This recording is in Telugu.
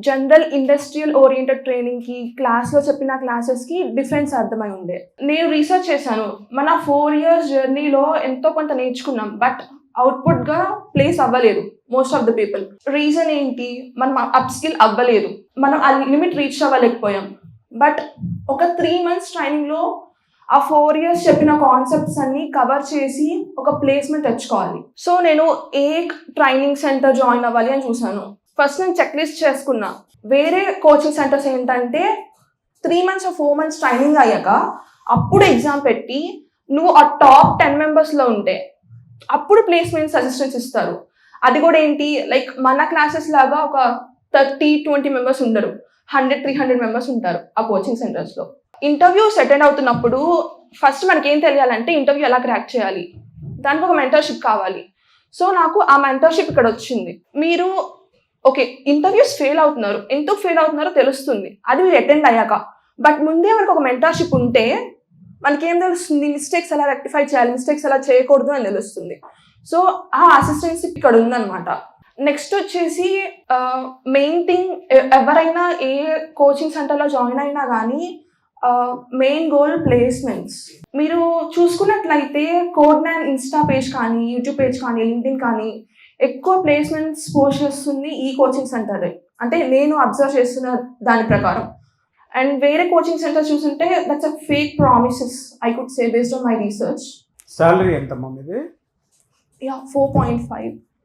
జనరల్ ఇండస్ట్రియల్ ఓరియంటెడ్ ట్రైనింగ్కి క్లాస్లో చెప్పిన క్లాసెస్కి డిఫరెన్స్ అర్థమై ఉండే. నేను రీసెర్చ్ చేశాను. మన 4 years జర్నీలో ఎంతో కొంత నేర్చుకున్నాం, బట్ అవుట్పుట్గా ప్లేస్ అవ్వలేదు most of the people. Reason ఏంటి? మనం అప్ స్కిల్ అవ్వలేదు, మనం ఆ లిమిట్ రీచ్ అవ్వలేకపోయాం. బట్ ఒక 3 months ట్రైనింగ్లో ఆ 4 years చెప్పిన కాన్సెప్ట్స్ అన్ని కవర్ చేసి ఒక ప్లేస్మెంట్ తెచ్చుకోవాలి. సో నేను ఏ ట్రైనింగ్ సెంటర్ జాయిన్ అవ్వాలి అని చూసాను. ఫస్ట్ నేను చెక్ లిస్ట్ చేసుకున్నా. వేరే కోచింగ్ సెంటర్స్ ఏంటంటే 3 months or 4 months ట్రైనింగ్ అయ్యాక అప్పుడు ఎగ్జామ్ పెట్టి నువ్వు ఆ టాప్ 10 members ఉంటే అప్పుడు ప్లేస్మెంట్ సజెషన్స్ ఇస్తారు. అది కూడా ఏంటి, లైక్ మన క్లాసెస్ లాగా ఒక 30-20 members ఉండరు, 100-300 members ఉంటారు ఆ కోచింగ్ సెంటర్స్లో. ఇంటర్వ్యూస్ అటెండ్ అవుతున్నప్పుడు ఫస్ట్ మనకి ఏం తెలియాలంటే ఇంటర్వ్యూ ఎలా క్రాక్ చేయాలి, దానికి ఒక మెంటర్షిప్ కావాలి. సో నాకు ఆ మెంటర్షిప్ ఇక్కడ వచ్చింది. మీరు ఓకే ఇంటర్వ్యూస్ ఫెయిల్ అవుతున్నారు, ఎందుకు ఫెయిల్ అవుతున్నారో తెలుస్తుంది అది మీరు అటెండ్ అయ్యాక. బట్ ముందే మనకు ఒక మెంటర్షిప్ ఉంటే మనకేం తెలుస్తుంది, మిస్టేక్స్ ఎలా రెక్టిఫై చేయాలి, మిస్టేక్స్ ఎలా చేయకూడదు అని తెలుస్తుంది. సో ఆ అసిస్టెన్షిప్ ఇక్కడ ఉందన్నమాట. నెక్స్ట్ వచ్చేసి మెయిన్ థింగ్, ఎవరైనా ఏ కోచింగ్ సెంటర్లో జాయిన్ అయినా కానీ మెయిన్ గోల్ ప్లేస్మెంట్స్. మీరు చూసుకున్నట్లయితే కోడ్9 ఇన్స్టా పేజ్ కానీ, యూట్యూబ్ పేజ్ కానీ, లింక్డ్ఇన్ కానీ ఎక్కువ ప్లేస్మెంట్స్ పోస్ట్ చేస్తుంది ఈ కోచింగ్ సెంటరే, అంటే నేను అబ్జర్వ్ చేస్తున్న దాని ప్రకారం. అండ్ వేరే కోచింగ్ సెంటర్ చూసుంటే that's a fake promises I could say based on my research. Salary ఎంత మీది? యా 4.5.